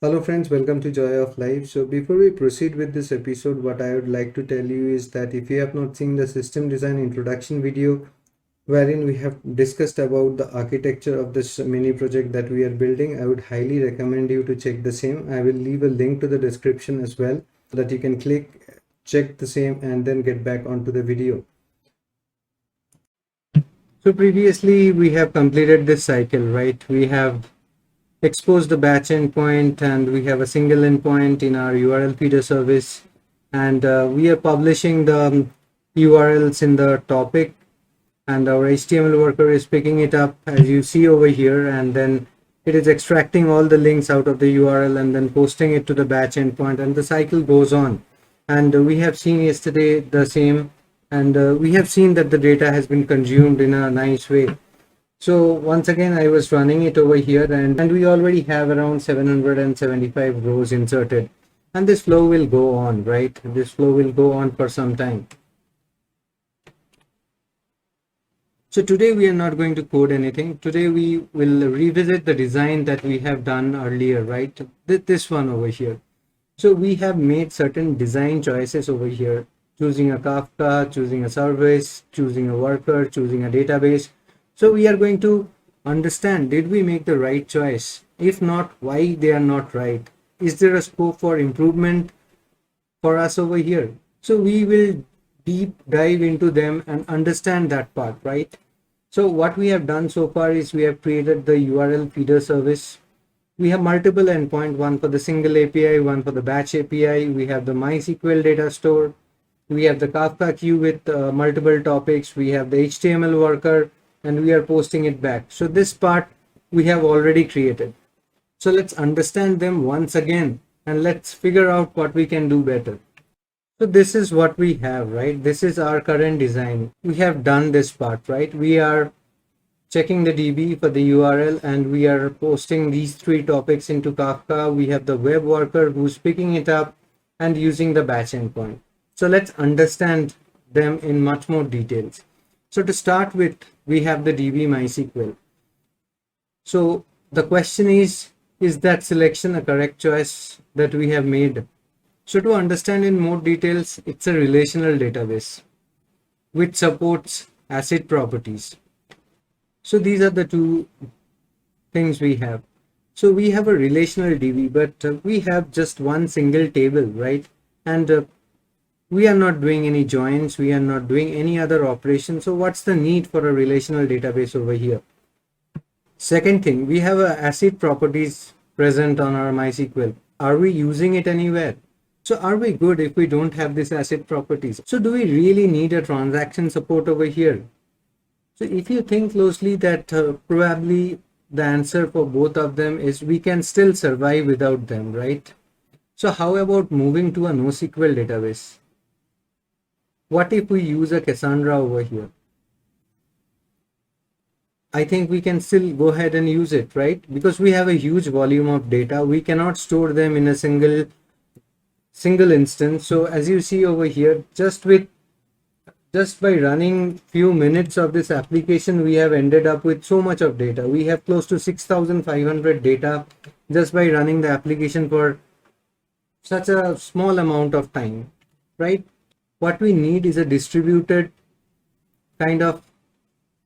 Hello friends, welcome to Joy of Life. So before we proceed with this episode, what I would like to tell you is that if you have not seen the system design introduction video wherein we have discussed about the architecture of this mini project that we are building, I would highly recommend you to check the same. I will leave a link to the description as well so that you can click, check the same and then get back onto the video. So previously we have completed this cycle, right? We have expose the batch endpoint and we have a single endpoint in our URL feeder service, and we are publishing the URLs in the topic, and our HTML worker is picking it up as you see over here, and then it is extracting all the links out of the URL and then posting it to the batch endpoint, and the cycle goes on. And we have seen yesterday the same, and we have seen that the data has been consumed in a nice way. So once again, I was running it over here, and we already have around 775 rows inserted. And this flow will go on, right? This flow will go on for some time. So today we are not going to code anything. Today we will revisit the design that we have done earlier, right? This one over here. So we have made certain design choices over here, choosing a Kafka, choosing a service, choosing a worker, choosing a database. So we are going to understand, did we make the right choice? If not, why they are not right? Is there a scope for improvement for us over here? So we will deep dive into them and understand that part, right? So what we have done so far is we have created the URL feeder service. We have multiple endpoints, one for the single API, one for the batch API. We have the MySQL data store. We have the Kafka queue with multiple topics. We have the HTML worker, and we are posting it back. So this part we have already created. So let's understand them once again and let's figure out what we can do better. So this is what we have, right? This is our current design. We have done this part, right? We are checking the DB for the URL and we are posting these three topics into Kafka. We have the web worker who's picking it up and using the batch endpoint. So let's understand them in much more details. So to start with, we have the DB MySQL. So the question is that selection a correct choice that we have made? So to understand in more details, it's a relational database which supports ACID properties. So these are the two things we have. So we have a relational DB, but we have just one single table, right? And we are not doing any joins, we are not doing any other operation. So what's the need for a relational database over here? Second thing, we have a ACID properties present on our MySQL. Are we using it anywhere? So are we good if we don't have this ACID properties? So do we really need a transaction support over here? So if you think closely, that probably the answer for both of them is we can still survive without them, right? So how about moving to a NoSQL database? What if we use a Cassandra over here? I think we can still go ahead and use it, right? Because we have a huge volume of data. We cannot store them in a single instance. So as you see over here, just by running few minutes of this application, we have ended up with so much of data. We have close to 6,500 data just by running the application for such a small amount of time, right? What we need is a distributed kind of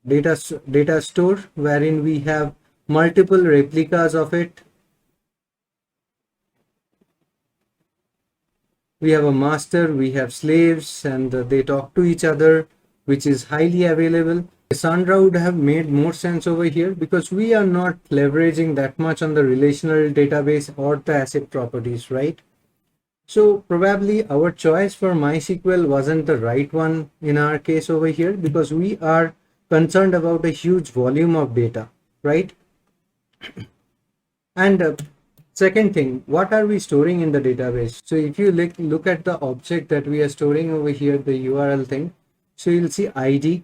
data store wherein we have multiple replicas of it. We have a master, we have slaves, and they talk to each other, which is highly available. Cassandra would have made more sense over here because we are not leveraging that much on the relational database or the ACID properties, right? So probably our choice for MySQL wasn't the right one in our case over here because we are concerned about a huge volume of data, right? And second thing, what are we storing in the database? So if you look at the object that we are storing over here, the URL thing, so you'll see ID,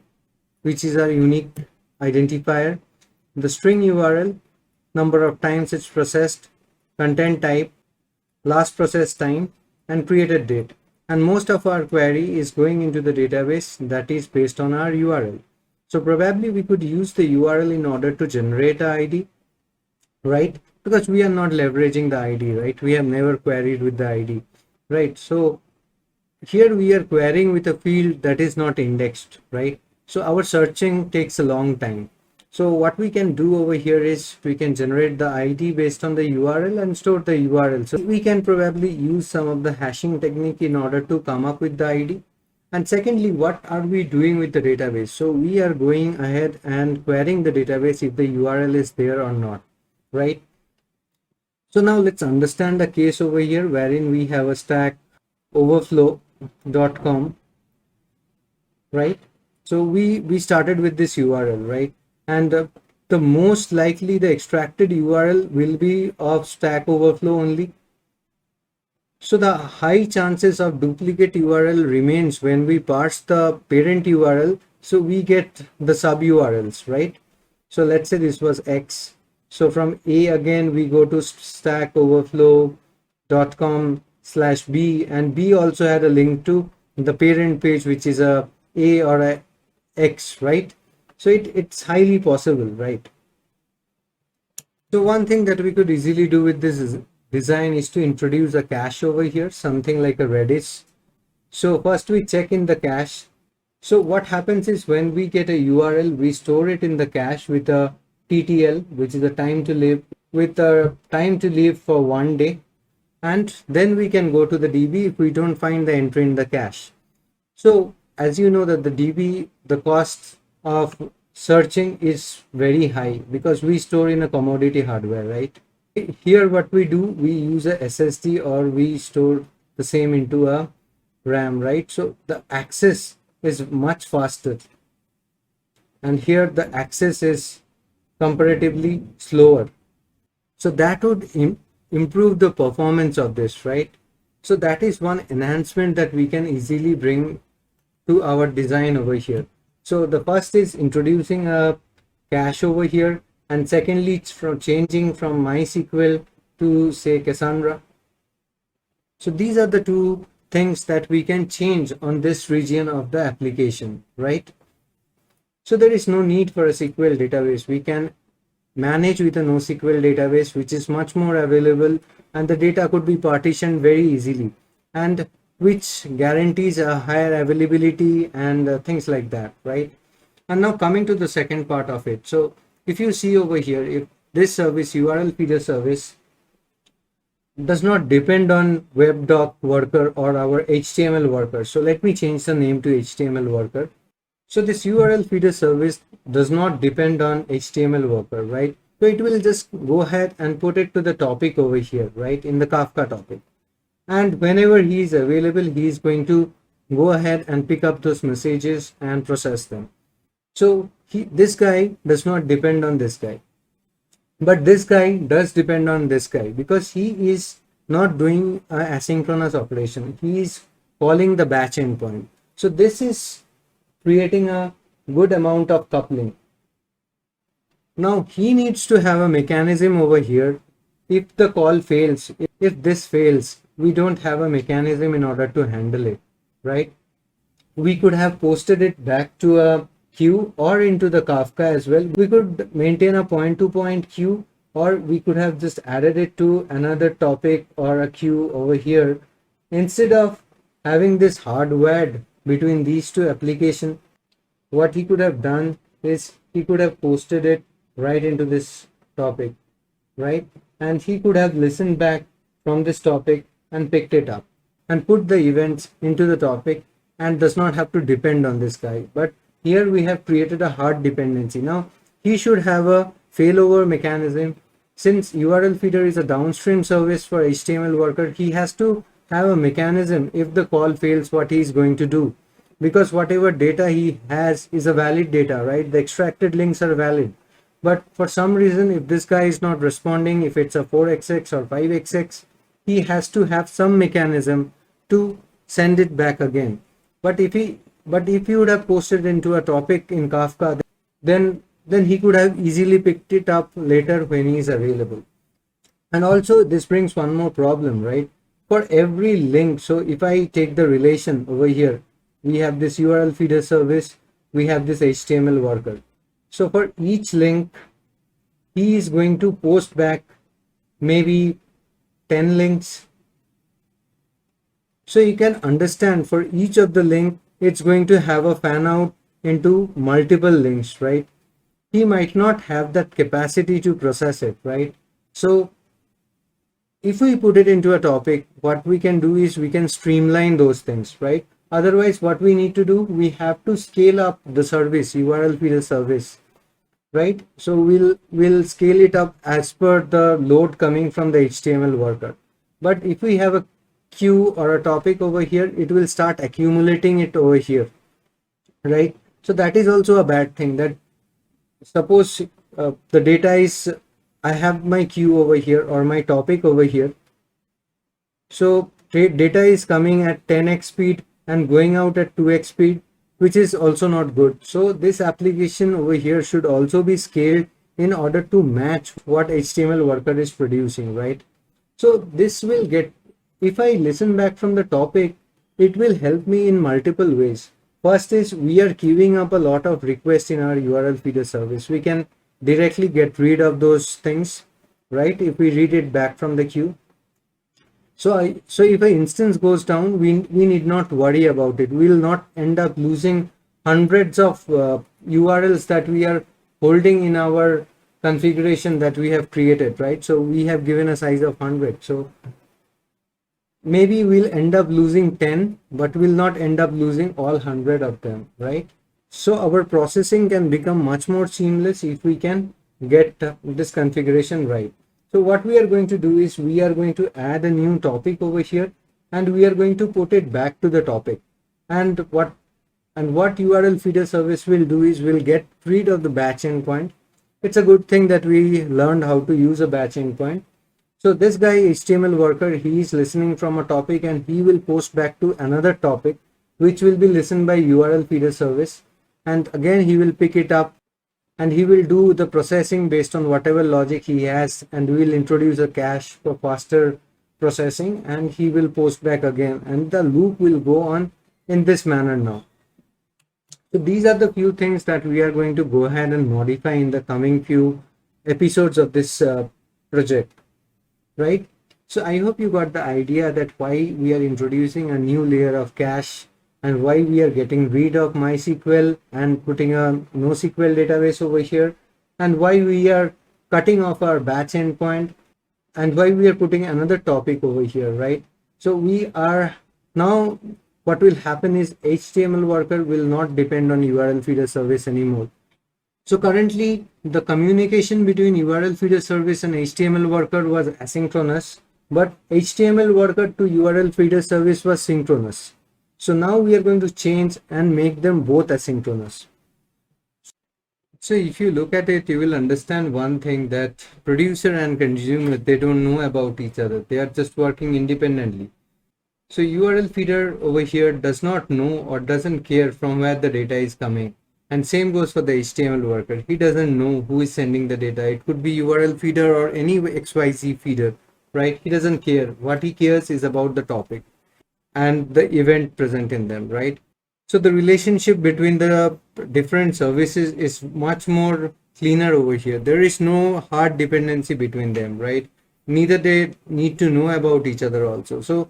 which is our unique identifier, the string URL, number of times it's processed, content type, last process time, and created date. And most of our query is going into the database that is based on our URL. So probably we could use the URL in order to generate an ID, right? because we are not leveraging the ID, right? We have never queried with the ID, right? So here we are querying with a field that is not indexed, right? So our searching takes a long time. So what we can do over here is we can generate the ID based on the URL and store the URL. So we can probably use some of the hashing technique in order to come up with the ID. And secondly, what are we doing with the database? So we are going ahead and querying the database if the URL is there or not, right? So now let's understand the case over here wherein we have a Stack Overflow.com, right? So we started with this URL, right? And the most likely the extracted URL will be of Stack Overflow only. So the high chances of duplicate URL remains when we parse the parent URL. So we get the sub URLs, right? So let's say this was X. So from A again, we go to Stack Overflow.com/B, and B also had a link to the parent page, which is a or a X, right? So it's highly possible, right? So one thing that we could easily do with this design is to introduce a cache over here, something like a Redis. So first we check in the cache. So what happens is when we get a URL, we store it in the cache with a TTL, which is a time to live, with a time to live for 1 day. And then we can go to the DB if we don't find the entry in the cache. So as you know that the DB, the cost of searching is very high because we store in a commodity hardware, right? Here what we do, we use a SSD or we store the same into a RAM, right? So the access is much faster, and here the access is comparatively slower. So that would improve the performance of this, right? So that is one enhancement that we can easily bring to our design over here. So the first is introducing a cache over here, and secondly it's from changing from MySQL to say Cassandra. So these are the two things that we can change on this region of the application, right? So there is no need for a SQL database. We can manage with a NoSQL database, which is much more available, and the data could be partitioned very easily, and which guarantees a higher availability and things like that, right? And now coming to the second part of it. So if you see over here, if this service, URL feeder service, does not depend on web-doc worker or our HTML worker. So let me change the name to HTML worker. So this URL feeder service does not depend on HTML worker, right? So it will just go ahead and put it to the topic over here, right? In the Kafka topic. And whenever he is available, he is going to go ahead and pick up those messages and process them. So this guy does not depend on this guy, but this guy does depend on this guy because he is not doing an asynchronous operation. He is calling the batch endpoint. So this is creating a good amount of coupling. Now he needs to have a mechanism over here. If the call fails, if this fails, we don't have a mechanism in order to handle it, right? We could have posted it back to a queue or into the Kafka as well. We could maintain a point-to-point queue, or we could have just added it to another topic or a queue over here. Instead of having this hardwired between these two applications, what he could have done is he could have posted it right into this topic, right? And he could have listened back from this topic and picked it up and put the events into the topic and does not have to depend on this guy. But here we have created a hard dependency. Now he should have a failover mechanism. Since URL feeder is a downstream service for HTML worker, he has to have a mechanism if the call fails what he is going to do, because whatever data he has is a valid data, right? The extracted links are valid. But for some reason, if this guy is not responding, if it's a 4xx or 5xx, he has to have some mechanism to send it back again. But if he would have posted into a topic in Kafka, then he could have easily picked it up later when he is available. And also this brings one more problem, right? For every link, so if I take the relation over here, we have this URL feeder service, we have this HTML worker. So for each link, he is going to post back maybe 10 links. So you can understand for each of the link, it's going to have a fan out into multiple links, right? He might not have that capacity to process it, right? So if we put it into a topic, what we can do is we can streamline those things, right? Otherwise, what we need to do, we have to scale up the service, URL feeder service, right? So we'll scale it up as per the load coming from the HTML worker. But if we have a queue or a topic over here, it will start accumulating it over here, right? So that is also a bad thing. That suppose the data is, I have my queue over here or my topic over here. So data is coming at 10x speed and going out at 2x speed, which is also not good. So this application over here should also be scaled in order to match what HTML worker is producing, right? So this will get, if I listen back from the topic, it will help me in multiple ways. First is we are queuing up a lot of requests in our URL feeder service. We can directly get rid of those things, right? If we read it back from the queue. So if an instance goes down, we need not worry about it. We will not end up losing hundreds of URLs that we are holding in our configuration that we have created, right? So we have given a size of 100. So maybe we'll end up losing 10, but we'll not end up losing all 100 of them, right? So our processing can become much more seamless if we can get this configuration right. So what we are going to do is we are going to add a new topic over here and we are going to put it back to the topic. And what URL feeder service will do is we'll get rid of the batch endpoint. It's a good thing that we learned how to use a batch endpoint. So this guy HTML worker, he is listening from a topic and he will post back to another topic, which will be listened by URL feeder service. And again, he will pick it up and he will do the processing based on whatever logic he has, and we will introduce a cache for faster processing, and he will post back again, and the loop will go on in this manner now. So these are the few things that we are going to go ahead and modify in the coming few episodes of this project, right? So I hope you got the idea that why we are introducing a new layer of cache and why we are getting rid of MySQL and putting a NoSQL database over here, and why we are cutting off our batch endpoint, and why we are putting another topic over here, right? So we are now, what will happen is HTML worker will not depend on URL feeder service anymore. So currently the communication between URL feeder service and HTML worker was asynchronous, but HTML worker to URL feeder service was synchronous. So now we are going to change and make them both asynchronous. So if you look at it, you will understand one thing, that producer and consumer, they don't know about each other. They are just working independently. So URL feeder over here does not know or doesn't care from where the data is coming. And same goes for the HTML worker. He doesn't know who is sending the data. It could be URL feeder or any XYZ feeder, right? He doesn't care. What he cares is about the topic and the event present in them, right? So the relationship between the different services is much more cleaner over here. There is no hard dependency between them, right? Neither they need to know about each other also. So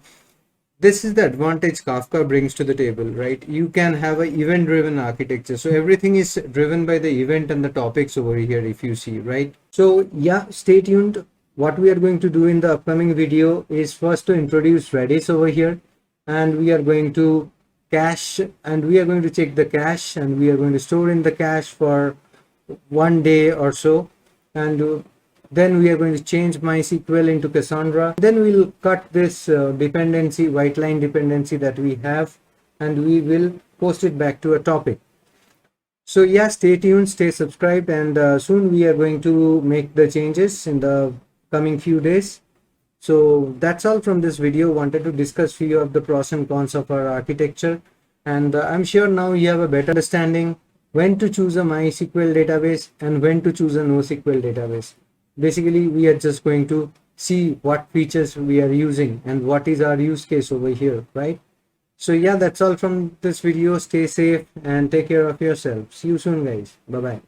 this is the advantage Kafka brings to the table, right? You can have an event driven architecture. So everything is driven by the event and the topics over here, if you see, right? So yeah, stay tuned. What we are going to do in the upcoming video is first to introduce Redis over here, and we are going to cache, and we are going to check the cache, and we are going to store in the cache for 1 day or so, and then we are going to change MySQL into Cassandra. Then we'll cut this dependency, white line dependency that we have, and we will post it back to a topic. So yeah, stay tuned, stay subscribed, and soon we are going to make the changes in the coming few days. So that's all from this video. Wanted to discuss few of the pros and cons of our architecture, and I'm sure now you have a better understanding when to choose a MySQL database and when to choose a NoSQL database. Basically, we are just going to see what features we are using and what is our use case over here, right? So yeah, that's all from this video. Stay safe and take care of yourself. See you soon, guys. Bye bye.